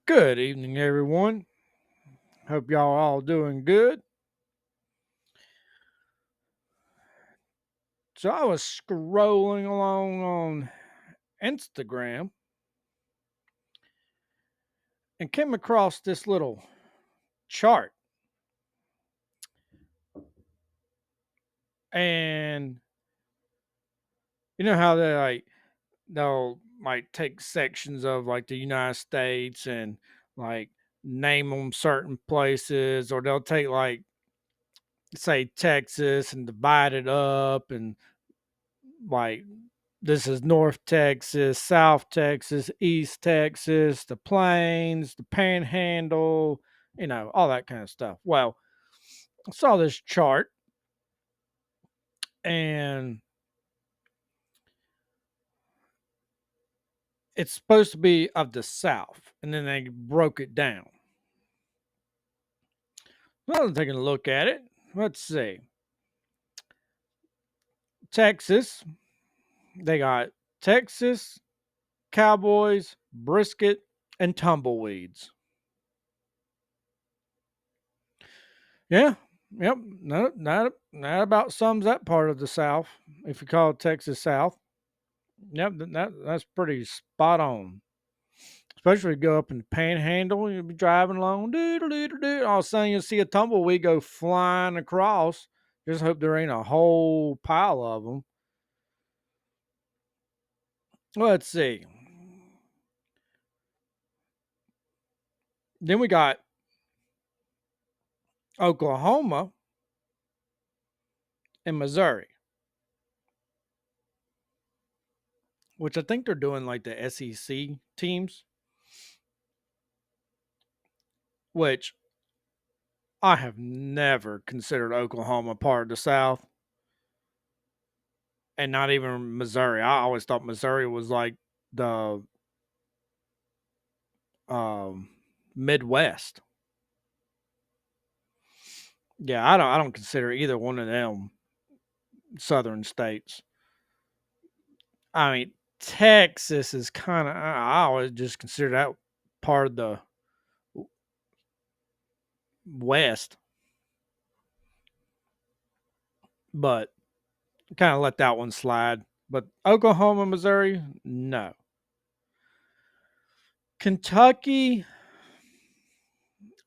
Good evening, everyone. Hope y'all all doing good. So I was scrolling along on Instagram and came across this little chart. And you know how they'll like take sections of like the United States and like name them certain places, or they'll take like say Texas and divide it up and like this is North Texas, South Texas, East Texas, the plains, the panhandle, all that kind of stuff. Well, I saw this chart and it's supposed to be of the South, and then they broke it down. Well, I'm taking a look at it. Let's see. Texas, they got Texas, Cowboys, brisket, and tumbleweeds. Yeah. Yep. No, not about sums that part of the South. If you call Texas South, yep, that's pretty spot on. Especially if you go up in the Panhandle, you'll be driving along, all of a sudden you'll see a tumbleweed go flying across. Just hope there ain't a whole pile of them. Let's see. Then we got Oklahoma and Missouri, which I think they're doing like the SEC teams, which I have never considered Oklahoma part of the South, and not even Missouri. I always thought Missouri was like the um, Midwest. Yeah, I don't consider either one of them southern states. I mean, Texas is kind of I always just consider that part of the West, but kind of let that one slide. But Oklahoma, Missouri, no. Kentucky,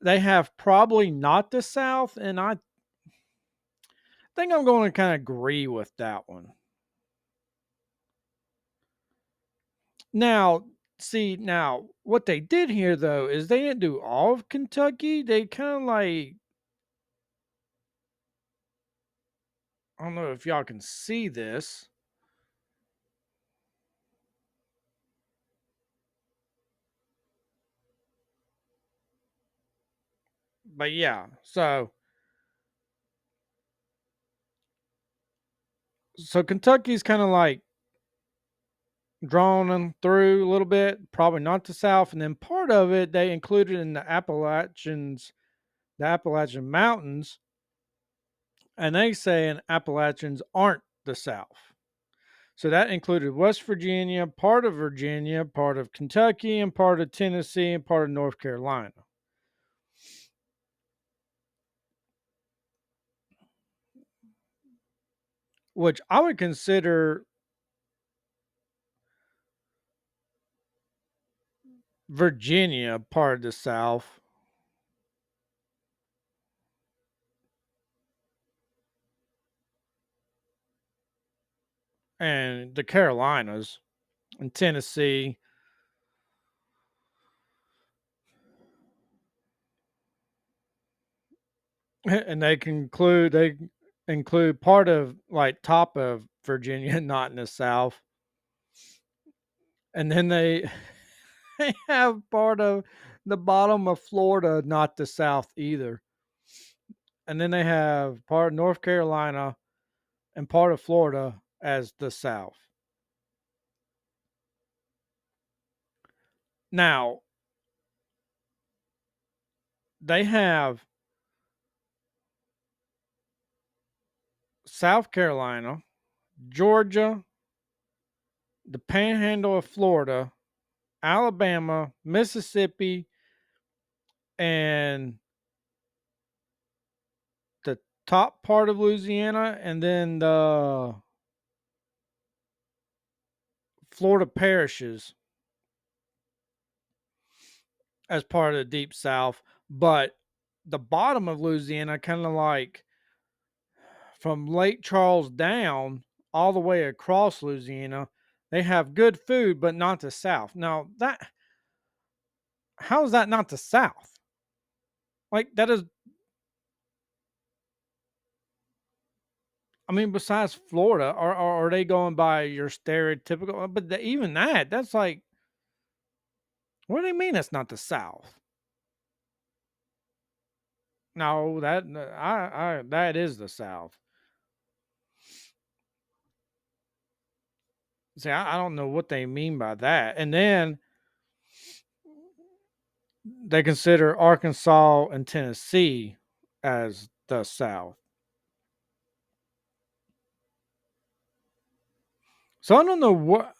they have probably not the South, and I think I'm going to kind of agree with that one. Now, see, now what they did here though is they didn't do all of Kentucky. They kind of like I don't know if y'all can see this, but yeah. So Kentucky's kind of like drawn them through a little bit, probably not the South, and then part of it they included in the Appalachian Mountains, and they saying Appalachians aren't the South. So that included West Virginia, part of Kentucky, and part of Tennessee, and part of North Carolina. Which I would consider Virginia part of the South and the Carolinas and Tennessee. And they include part of like top of Virginia, not in the South. And then they they have part of the bottom of Florida, not the South either. And then they have part of North Carolina and part of Florida as the South. Now, they have South Carolina, Georgia, the panhandle of Florida, Alabama, Mississippi, and the top part of Louisiana, and then the Florida parishes as part of the deep south. But the bottom of Louisiana, kind of like from Lake Charles down all the way across Louisiana, they have good food, but not the south. Now that how is that not the south? Like that is, I mean, besides Florida, are they going by your stereotypical? But even that, that's like, what do they mean? That's not the South. No, that is the South. See, I don't know what they mean by that. And then they consider Arkansas and Tennessee as the South. So I don't know what,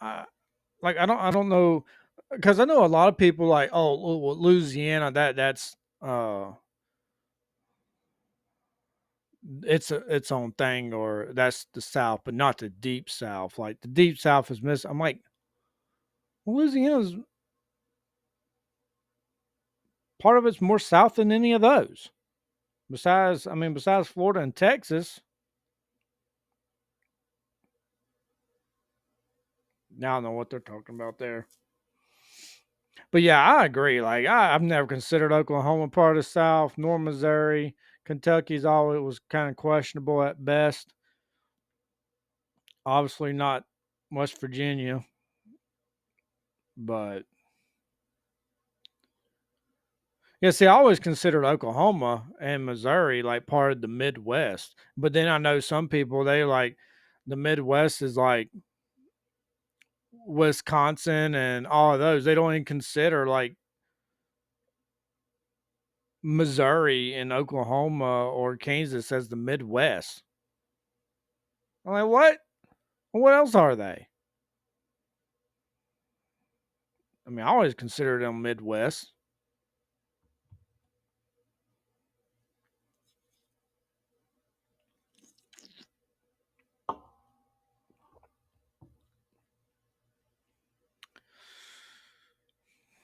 like, I don't know, because I know a lot of people like, oh, well, Louisiana, that's it's its own thing, or that's the South, but not the deep South. Like the deep South is missing. I'm like, Louisiana's part of it's more South than any of those. Besides, I mean, besides Florida and Texas. Now I don't know what they're talking about there. But yeah, I agree. Like I've never considered Oklahoma part of the South, nor Missouri. Kentucky's always was kind of questionable at best. Obviously not West Virginia, but yeah, see, I always considered Oklahoma and Missouri like part of the Midwest. But then I know some people, they like the Midwest is like Wisconsin and all of those. They don't even consider like Missouri and Oklahoma or Kansas as the Midwest. I'm like, what? What else are they? I mean, I always considered them Midwest.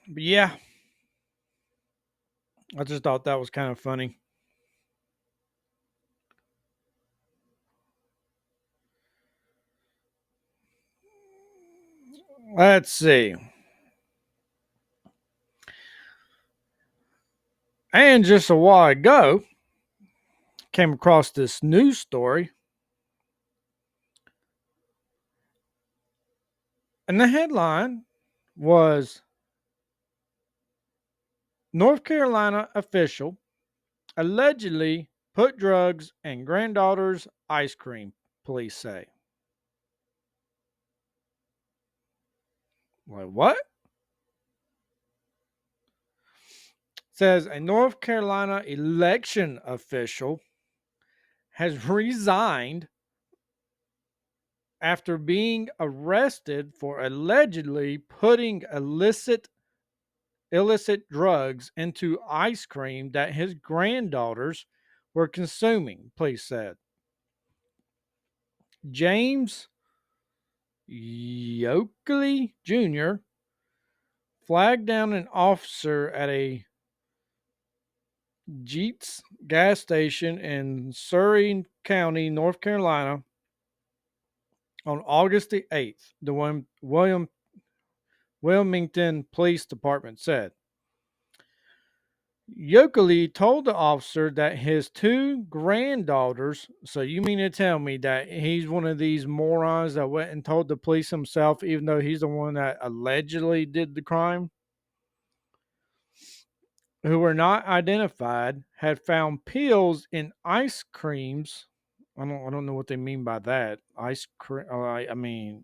But yeah, I just thought that was kind of funny. Let's see. And just a while ago, came across this news story, and the headline was North Carolina official allegedly put drugs in granddaughter's ice cream, police say. Like, what? Says a North Carolina election official has resigned after being arrested for allegedly putting illicit drugs into ice cream that his granddaughters were consuming, police said. James Yoakley Jr. flagged down an officer at a Jeets gas station in Surrey County, North Carolina on August the 8th, the Wilmington Police Department said. Yoakley told the officer that his two granddaughters, so you mean to tell me that he's one of these morons that went and told the police himself, even though he's the one that allegedly did the crime, who were not identified, had found pills in ice creams. I don't know what they mean by that. Ice cream. I mean,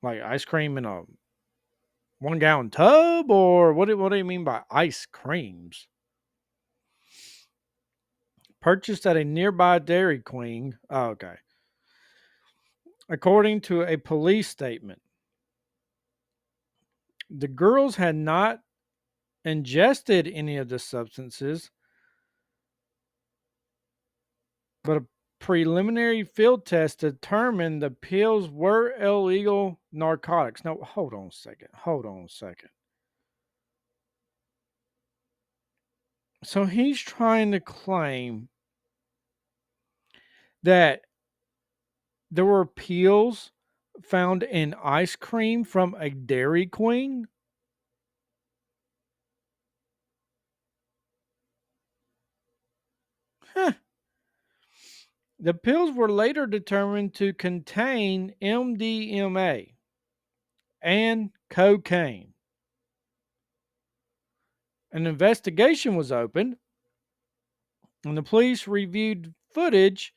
like ice cream in a 1 gallon tub, or what do you mean by ice creams? Purchased at a nearby Dairy Queen. Oh, okay. According to a police statement, The girls had not ingested any of the substances, but a preliminary field test determined the pills were illegal narcotics. Now, hold on a second. Hold on a second. So he's trying to claim that there were pills found in ice cream from a Dairy Queen. Huh. The pills were later determined to contain MDMA and cocaine. An investigation was opened, and the police reviewed footage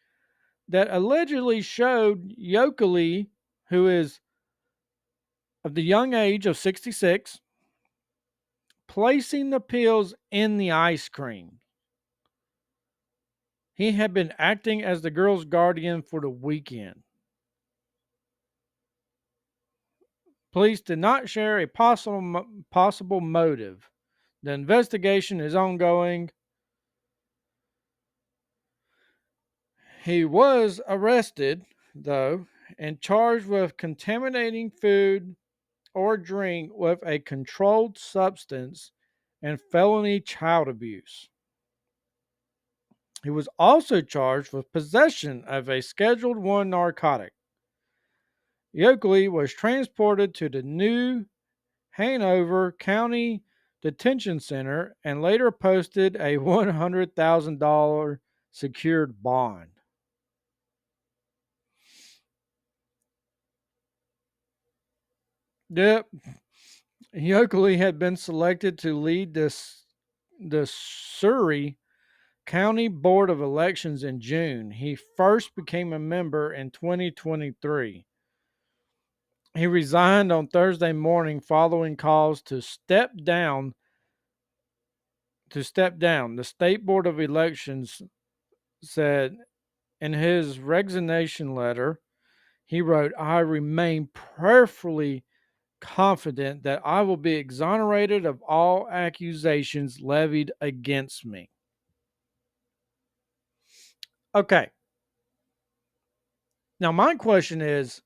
that allegedly showed Yokely, who is of the young age of 66, placing the pills in the ice cream. He had been acting as the girl's guardian for the weekend. Police did not share a possible motive. The investigation is ongoing. He was arrested, though, and charged with contaminating food or drink with a controlled substance and felony child abuse. He was also charged with possession of a Scheduled 1 narcotic. Yoakley was transported to the New Hanover County Detention Center and later posted a $100,000 secured bond. Yep, Yoakley had been selected to lead the Surrey County Board of Elections in June. He first became a member in 2023. He resigned on Thursday morning following calls to step down. The State Board of Elections said in his resignation letter, he wrote, "I remain prayerfully confident that I will be exonerated of all accusations levied against me." Okay. Now, my question is,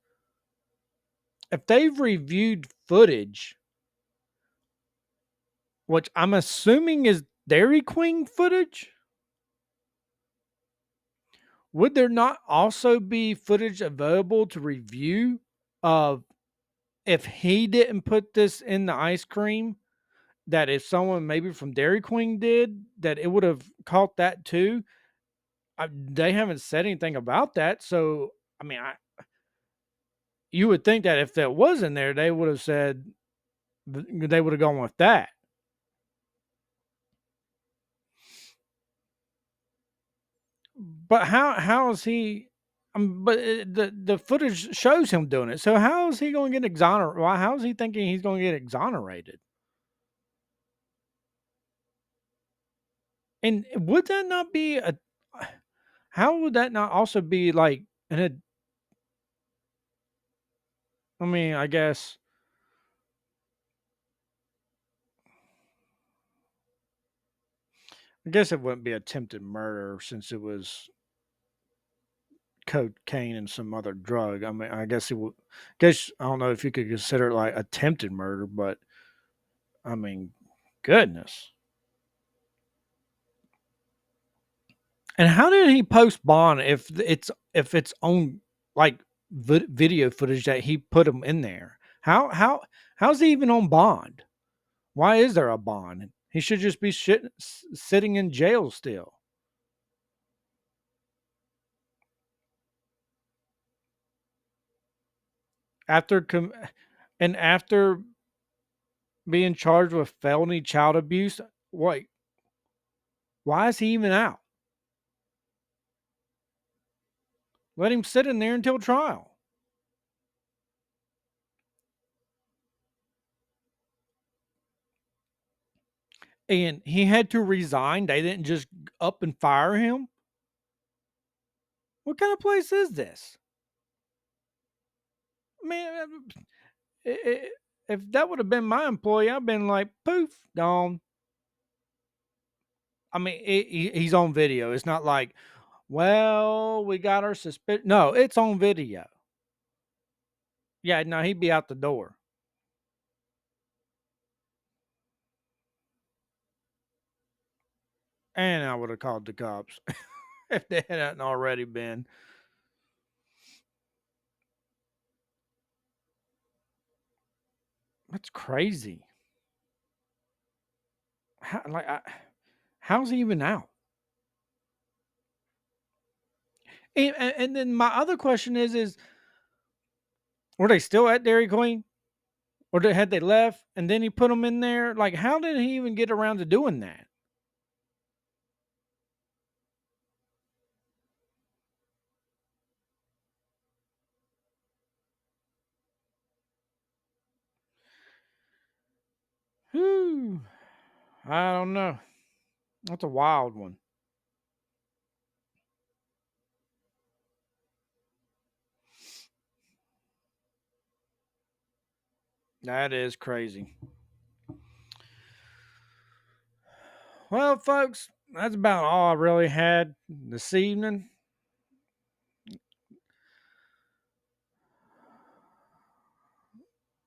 if they've reviewed footage, which I'm assuming is Dairy Queen footage, would there not also be footage available to review of if he didn't put this in the ice cream? That if someone maybe from Dairy Queen did, that it would have caught that too. They haven't said anything about that, so I mean, you would think that if that was in there, they would have said they would have gone with that. But how is he? But the footage shows him doing it. So how is he going to get exonerated? Why? How is he thinking he's going to get exonerated? And would that not be a? How would that not also be like an? I mean, I guess it wouldn't be attempted murder since it was cocaine and some other drug. I mean, I guess it would. Guess I don't know if you could consider it like attempted murder, but I mean, goodness. And how did he post bond if it's on like video footage that he put him in there? How's he even on bond? Why is there a bond? He should just be sitting in jail still. After and after being charged with felony child abuse, wait, why is he even out? Let him sit in there until trial. And he had to resign. They didn't just up and fire him. What kind of place is this? Man, If that would have been my employee, I've been like, poof, gone. I mean, he's on video. It's not like, well, we got our suspicion. No, it's on video. Yeah, no, he'd be out the door. And I would have called the cops if they hadn't already been. That's crazy. How, like, how's he even out? And then my other question is were they still at Dairy Queen, or had they left and then he put them in there? Like, how did he even get around to doing that? Whew, I don't know. That's a wild one. That is crazy. Well, folks, that's about all I really had this evening.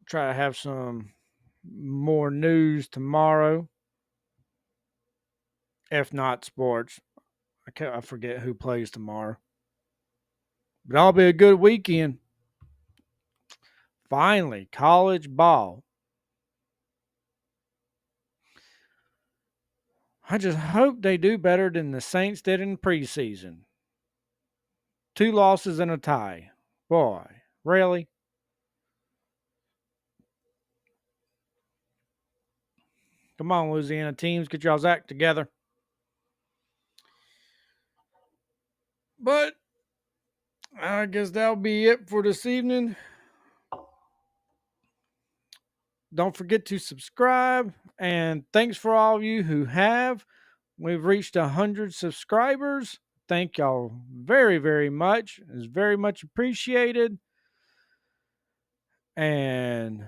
Try to have some more news tomorrow, if not sports. I forget who plays tomorrow, but it'll be a good weekend. Finally, college ball. I just hope they do better than the Saints did in preseason. 2 losses and a tie. Boy, really? Come on, Louisiana teams, get y'all's act together. But I guess that'll be it for this evening. Don't forget to subscribe. And thanks for all of you who have. We've reached 100 subscribers. Thank y'all very, very much. It's very much appreciated. And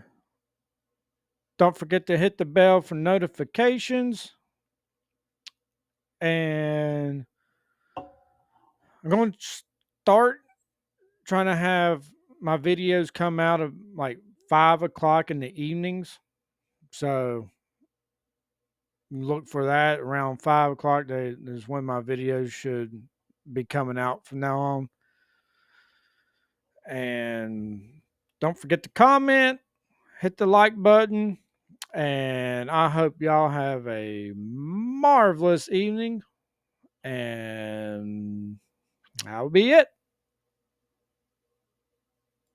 don't forget to hit the bell for notifications. And I'm going to start trying to have my videos come out of like 5 o'clock in the evenings. So look for that around 5 o'clock. Is when my videos should be coming out from now on. And don't forget to comment, hit the like button, and I hope y'all have a marvelous evening. And that'll be it.